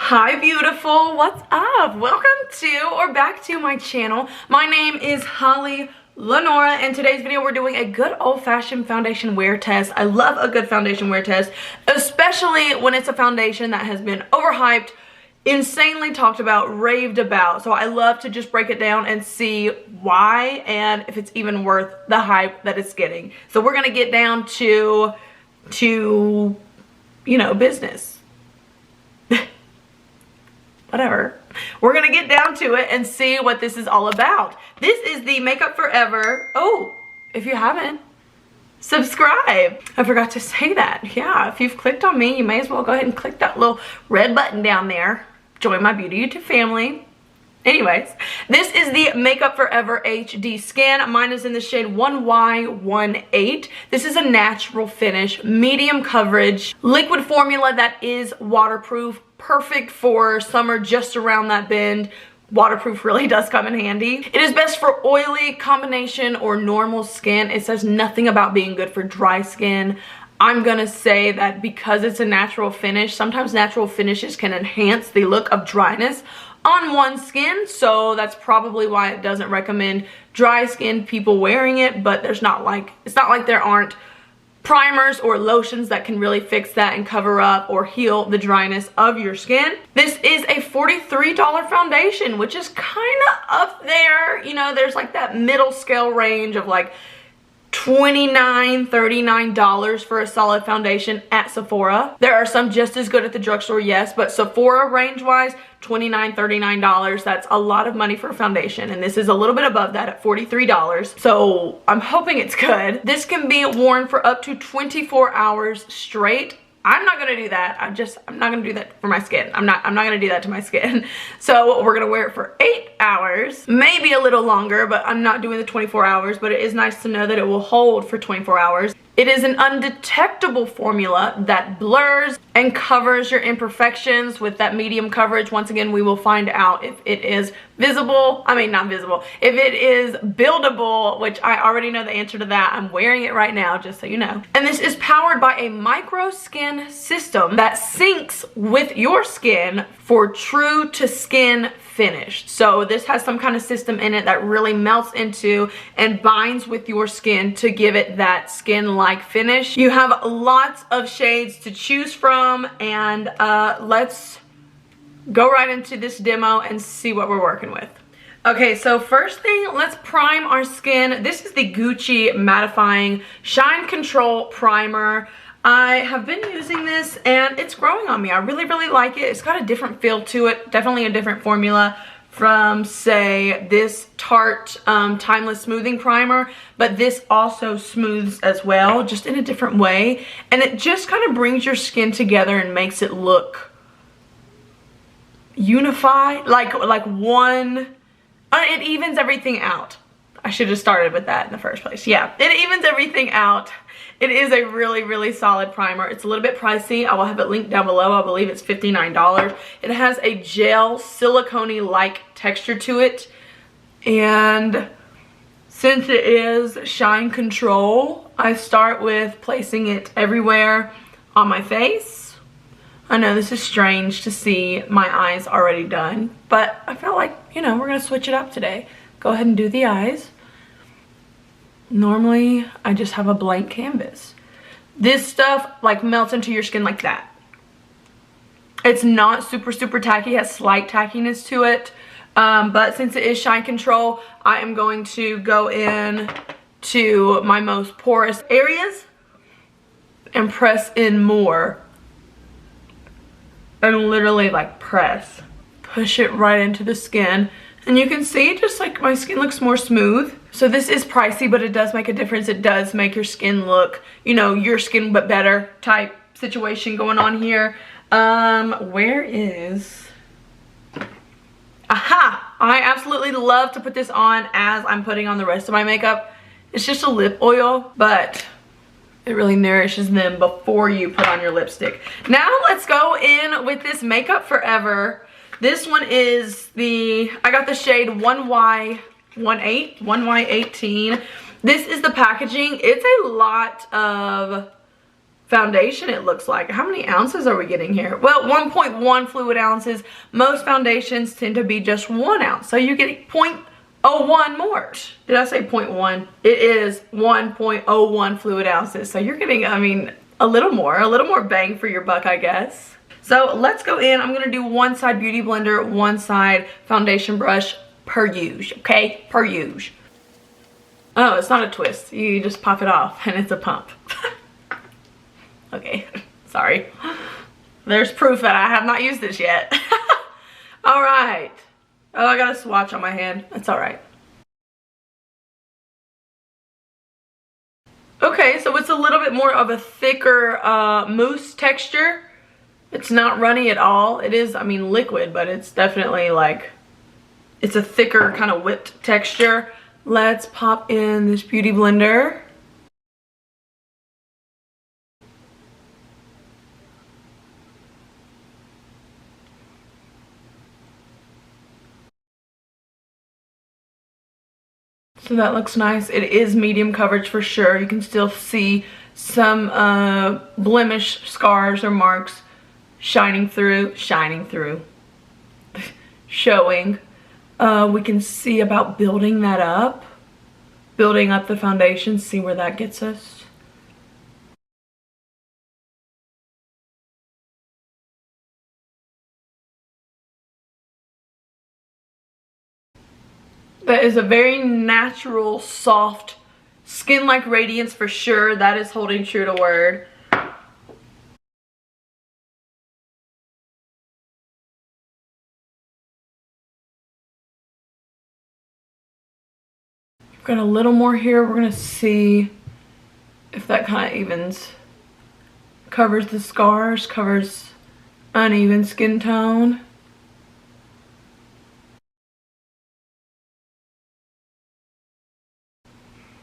Hi beautiful, what's up? Welcome to or back to my channel. My name is HollyLynora. In today's video we're doing a good old-fashioned foundation wear test. I love a good foundation wear test, especially when it's a foundation that has been overhyped, insanely talked about, raved about. So I love to just break it down and see why and if it's even worth the hype that it's getting. So we're gonna get down to you know, business. Whatever. We're gonna get down to it and see what this is all about. This is the Makeup Forever. Oh, if you haven't, subscribe. I forgot to say that. Yeah, if you've clicked on me, you may as well go ahead and click that little red button down there. Join my beauty YouTube family. Anyways, this is the Makeup Forever HD Skin. Mine is in the shade 1Y18. This is a natural finish, medium coverage, liquid formula that is waterproof, perfect for summer just around that bend. Waterproof really does come in handy. It is best for oily, combination, or normal skin. It says nothing about being good for dry skin. I'm gonna say that because it's a natural finish, sometimes natural finishes can enhance the look of dryness on one skin, so that's probably why it doesn't recommend dry skin people wearing it. But there's not like, it's not like there aren't primers or lotions that can really fix that and cover up or heal the dryness of your skin. This is a $43 foundation, which is kind of up there. You know, there's like that middle scale range of like $29, $39 for a solid foundation at Sephora. There are some just as good at the drugstore, yes, but Sephora range wise, $29, $39, that's a lot of money for a foundation, and this is a little bit above that at $43, so I'm hoping it's good. This can be worn for up to 24 hours straight. I'm not gonna do that. I'm not gonna do that for my skin. I'm not gonna do that to my skin. So we're gonna wear it for 8 hours, maybe a little longer, but I'm not doing the 24 hours, but it is nice to know that it will hold for 24 hours. It is an undetectable formula that blurs and covers your imperfections with that medium coverage. Once again, we will find out if it is visible. I mean, not visible. If it is buildable, which I already know the answer to that. I'm wearing it right now, just so you know. And this is powered by a micro skin system that syncs with your skin for true to skin finish. So this has some kind of system in it that really melts into and binds with your skin to give it that skin-like finish. You have lots of shades to choose from, and let's go right into this demo and see what we're working with. Okay, so first thing, let's prime our skin. This is the Gucci Mattifying Shine Control Primer. I have been using this and it's growing on me. I really like it. It's got a different feel to it, definitely a different formula from, say, this Tarte Timeless Smoothing Primer, but this also smooths as well, just in a different way, and it just kind of brings your skin together and makes it look unified, like one. It evens everything out. I should have started with that in the first place. Yeah, it evens everything out. It is a really solid primer. It's a little bit pricey. I will have it linked down below. I believe it's $59. It has a gel silicone-like texture to it. And since it is Shine Control, I start with placing it everywhere on my face. I know this is strange to see my eyes already done, but I felt like, you know, we're gonna switch it up today. Go ahead and do the eyes. Normally, I just have a blank canvas. This stuff like melts into your skin like that. It's not super tacky, it has slight tackiness to it. But since it is Shine Control, I am going to go in to my most porous areas and press in more. And literally like press. Push it right into the skin. And you can see just like my skin looks more smooth. So this is pricey, but it does make a difference. It does make your skin look, you know, your skin but better type situation going on here. Where is... Aha! I absolutely love to put this on as I'm putting on the rest of my makeup. It's just a lip oil, but it really nourishes them before you put on your lipstick. Now let's go in with this Makeup Forever. This one is I got the shade 1Y18. This is the packaging. It's a lot of foundation, it looks like. How many ounces are we getting here? Well, 1.1 fluid ounces. Most foundations tend to be just 1 ounce. So you're getting 0.01 more. Did I say 0.1? It is 1.01 fluid ounces. So you're getting, I mean, a little more bang for your buck, I guess. So let's go in. I'm gonna do one side Beauty Blender, one side foundation brush per use, okay? Per use. Oh, it's not a twist. You just pop it off and it's a pump. Okay, sorry. There's proof that I have not used this yet. All right. Oh, I got a swatch on my hand. That's all right. Okay, so it's a little bit more of a thicker mousse texture. It's not runny at all. It is, I mean, liquid, but it's definitely like, it's a thicker kind of whipped texture. Let's pop in this Beauty Blender. So that looks nice. It is medium coverage for sure. You can still see some blemish scars or marks showing. We can see about building that up. Building up the foundation, see where that gets us. That is a very natural, soft, skin-like radiance for sure. That is holding true to word. Got a little more here. We're gonna see if that kind of evens. Covers the scars, covers uneven skin tone.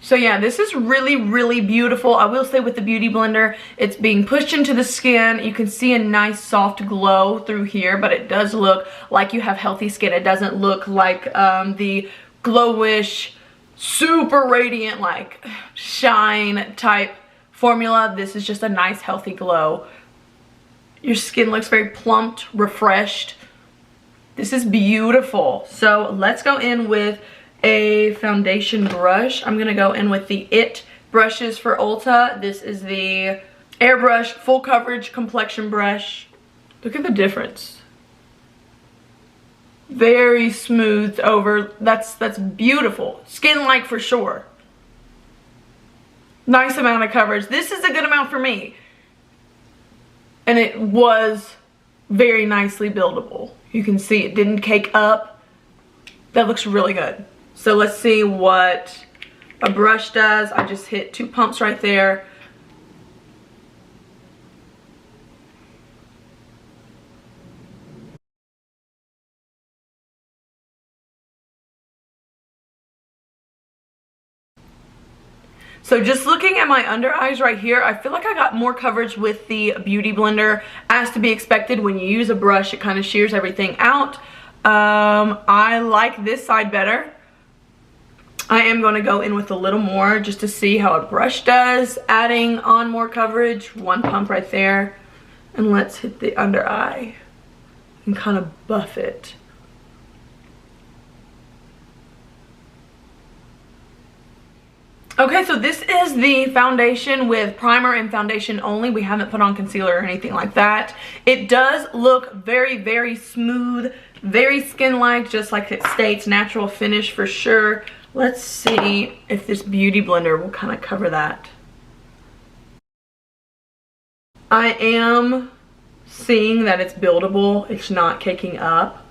So yeah, this is really, really beautiful. I will say with the Beauty Blender, it's being pushed into the skin. You can see a nice soft glow through here, but it does look like you have healthy skin. It doesn't look like the Glowish, super radiant, like shine type formula. This is just a nice, healthy glow. Your skin looks very plumped, refreshed. This is beautiful. So let's go in with a foundation brush. I'm gonna go in with the IT brushes for Ulta. This is the airbrush full coverage complexion brush. Look at the difference. Very smooth over. That's beautiful. Skin-like for sure. Nice amount of coverage. This is a good amount for me. And it was very nicely buildable. You can see it didn't cake up. That looks really good. So let's see what a brush does. I just hit 2 pumps right there. So just looking at my under eyes right here, I feel like I got more coverage with the Beauty Blender. As to be expected, when you use a brush, it kind of shears everything out. I like this side better. I am going to go in with a little more just to see how a brush does, adding on more coverage. 1 pump right there. And let's hit the under eye and kind of buff it. Okay, so this is the foundation with primer and foundation only. We haven't put on concealer or anything like that. It does look very, very smooth, very skin-like, just like it states, natural finish for sure. Let's see if this Beauty Blender will kind of cover that. I am seeing that it's buildable. It's not caking up.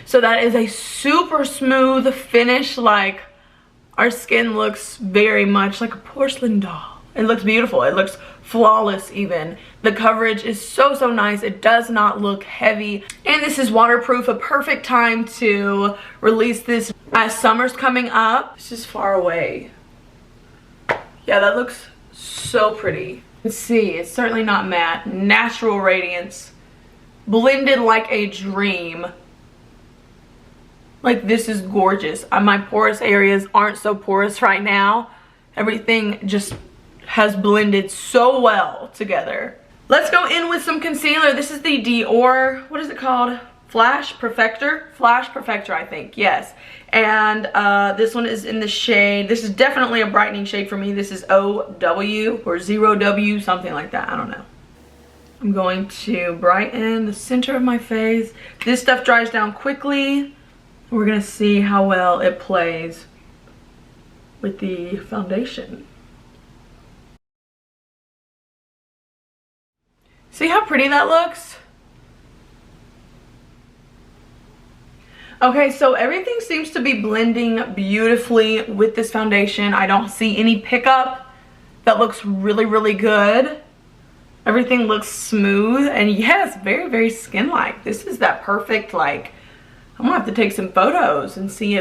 So that is a super smooth finish. Like, our skin looks very much like a porcelain doll. It looks beautiful. It looks flawless even. The coverage is so, so nice. It does not look heavy. And this is waterproof. A perfect time to release this as summer's coming up. This is far away. Yeah, that looks so pretty. You can see, it's certainly not matte. Natural radiance. Blended like a dream. Like, this is gorgeous. My porous areas aren't so porous right now. Everything just has blended so well together. Let's go in with some concealer. This is the Dior, what is it called? Flash Perfector? Flash Perfector, I think, yes. And this one is in the shade, this is definitely a brightening shade for me. This is OW or 0W, something like that, I don't know. I'm going to brighten the center of my face. This stuff dries down quickly. We're gonna see how well it plays with the foundation. See how pretty that looks? Okay, so everything seems to be blending beautifully with this foundation. I don't see any pickup. That looks really, really good. Everything looks smooth, and yes, very, very skin-like. This is that perfect, like, I'm gonna have to take some photos and see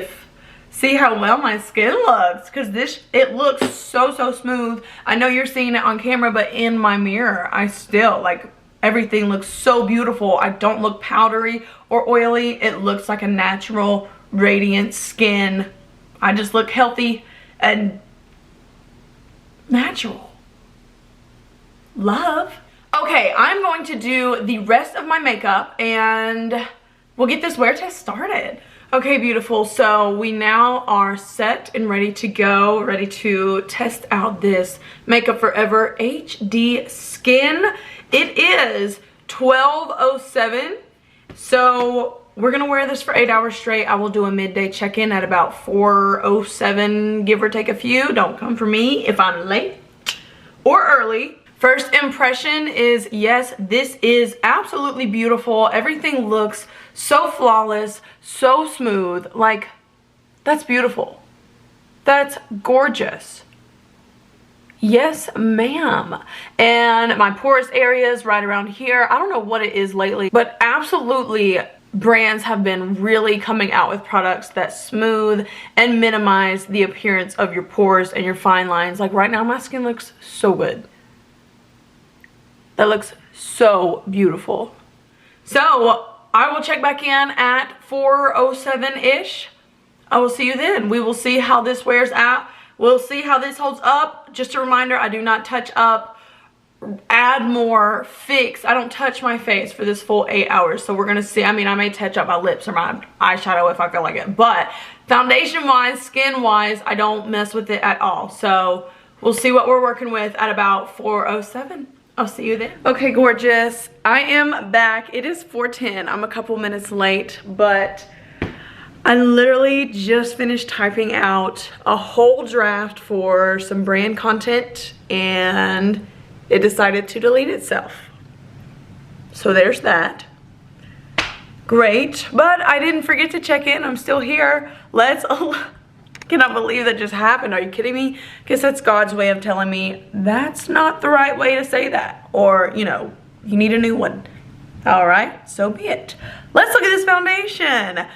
how well my skin looks, because it looks so smooth. I know you're seeing it on camera, but in my mirror, I still, like, everything looks so beautiful. I don't look powdery or oily. It looks like a natural, radiant skin. I just look healthy and natural. Love. Okay, I'm going to do the rest of my makeup and we'll get this wear test started. Okay, beautiful. So we now are set and ready to go, ready to test out this Makeup Forever HD Skin. It is 12:07. So we're gonna wear this for 8 hours straight. I will do a midday check-in at about 4:07, give or take a few. Don't come for me if I'm late or early. First impression is, yes, this is absolutely beautiful. Everything looks so flawless, so smooth. Like, that's beautiful. That's gorgeous. Yes, ma'am. And my porous areas right around here, I don't know what it is lately, but absolutely brands have been really coming out with products that smooth and minimize the appearance of your pores and your fine lines. Like right now, my skin looks so good. That looks so beautiful. So I will check back in at 4:07-ish. I will see you then. We will see how this wears out. We'll see how this holds up. Just a reminder, I do not touch up, add more, fix. I don't touch my face for this full 8 hours. So we're gonna see. I mean, I may touch up my lips or my eyeshadow if I feel like it. But foundation-wise, skin-wise, I don't mess with it at all. So we'll see what we're working with at about 4:07. I'll see you then. Okay, gorgeous. I am back. It is 4:10. I'm a couple minutes late, but I literally just finished typing out a whole draft for some brand content and it decided to delete itself. So there's that. Great, but I didn't forget to check in. I'm still here. Cannot believe that just happened. Are you kidding me? Guess that's God's way of telling me that's not the right way to say that. Or, you know, you need a new one. All right, so be it. Let's look at this foundation.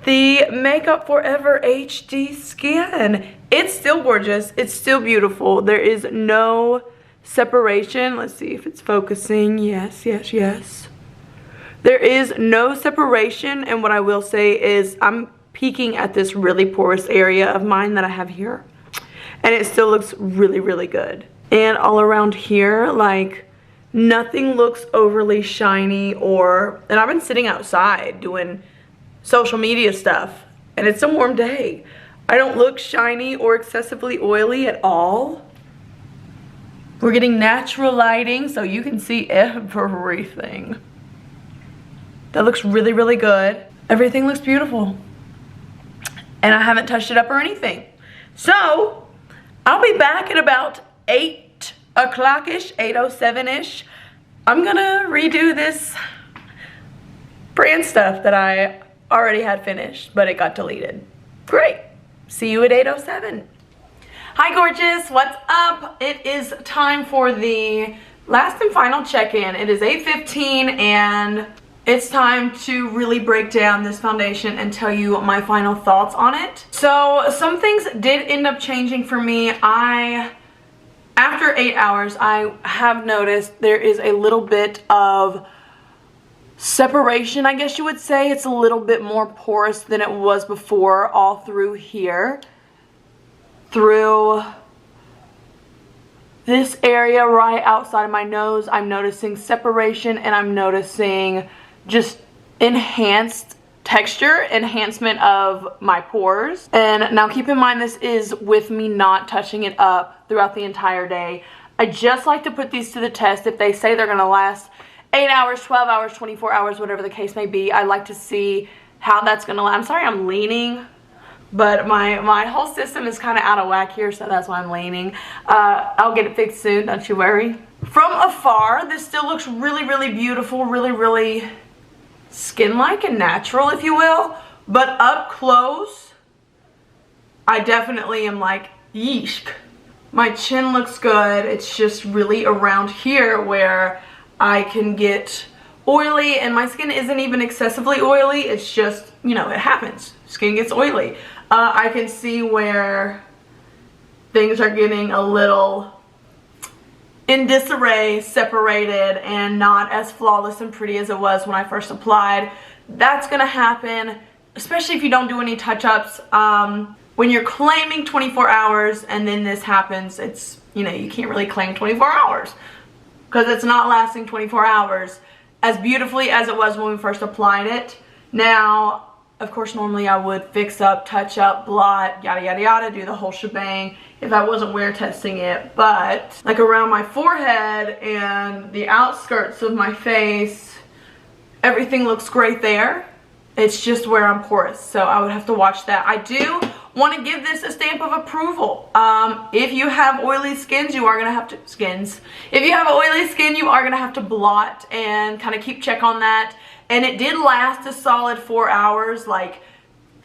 The Makeup Forever HD Skin. It's still gorgeous. It's still beautiful. There is no separation. Let's see if it's focusing. Yes, yes, yes. There is no separation. And what I will say is I'm peeking at this really porous area of mine that I have here. And it still looks really, really good. And all around here, like, nothing looks overly shiny or... And I've been sitting outside doing social media stuff and it's a warm day. I don't look shiny or excessively oily at all. We're getting natural lighting so you can see everything. That looks really, really good. Everything looks beautiful. And I haven't touched it up or anything. So I'll be back at about 8 o'clock-ish, 8:07-ish. I'm gonna redo this brand stuff that I already had finished, but it got deleted. Great. See you at 8:07. Hi, gorgeous. What's up? It is time for the last and final check-in. It is 8:15 and it's time to really break down this foundation and tell you my final thoughts on it. So some things did end up changing for me. After 8 hours, I have noticed there is a little bit of separation, I guess you would say. It's a little bit more porous than it was before, all through here. Through this area right outside of my nose, I'm noticing separation, and I'm noticing just enhanced texture, enhancement of my pores. And now keep in mind, this is with me not touching it up throughout the entire day. I just like to put these to the test. If they say they're gonna last 8 hours, 12 hours, 24 hours, whatever the case may be, I like to see how that's gonna last. I'm sorry I'm leaning, but my whole system is kind of out of whack here, so that's why I'm leaning. I'll get it fixed soon, don't you worry. From afar, this still looks really, really beautiful, really, really skin-like and natural, if you will. But up close, I definitely am like, yeesh. My chin looks good. It's just really around here where I can get oily, and my skin isn't even excessively oily. It's just, you know, it happens. Skin gets oily. I can see where things are getting a little in disarray, separated, and not as flawless and pretty as it was when I first applied. That's gonna happen, especially if you don't do any touch-ups. When you're claiming 24 hours and then this happens, it's, you know, you can't really claim 24 hours because it's not lasting 24 hours as beautifully as it was when we first applied it. Now, of course, normally I would fix up, touch up, blot, yada, yada, yada, do the whole shebang if I wasn't wear testing it. But like around my forehead and the outskirts of my face, everything looks great there. It's just where I'm porous, so I would have to watch that. I do want to give this a stamp of approval. If you have oily skins, you are going to have to, if you have oily skin, you are going to have to blot and kind of keep check on that. And it did last a solid 4 hours, like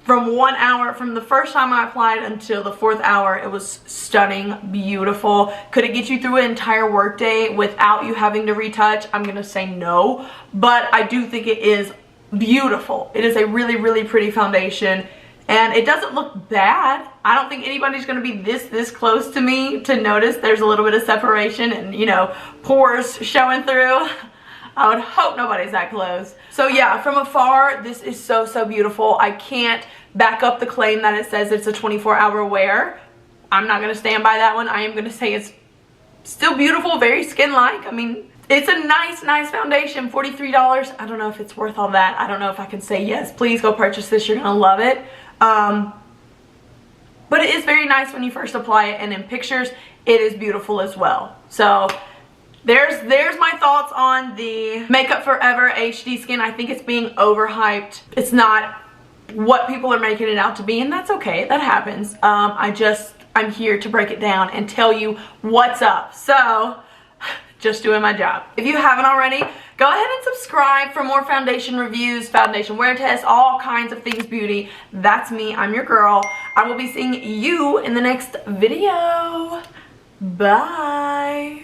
from 1 hour, from the first time I applied until the 4th hour. It was stunning, beautiful. Could it get you through an entire workday without you having to retouch? I'm going to say no, but I do think it is beautiful. It is a really, really pretty foundation, and it doesn't look bad. I don't think anybody's going to be this close to me to notice there's a little bit of separation and, you know, pores showing through. I would hope nobody's that close. So yeah, from afar, this is so, so beautiful. I can't back up the claim that it says it's a 24-hour wear. I'm not going to stand by that one. I am going to say it's still beautiful, very skin-like. I mean, it's a nice foundation. $43. I don't know if it's worth all that. I don't know if I can say yes, please go purchase this. You're going to love it. But it is very nice when you first apply it, and in pictures, it is beautiful as well. So there's my thoughts on the Makeup Forever HD Skin. I think it's being overhyped. It's not what people are making it out to be, and that's okay. That happens. I'm here to break it down and tell you what's up. So, just doing my job. If you haven't already, go ahead and subscribe for more foundation reviews, foundation wear tests, all kinds of things beauty. That's me. I'm your girl. I will be seeing you in the next video. Bye.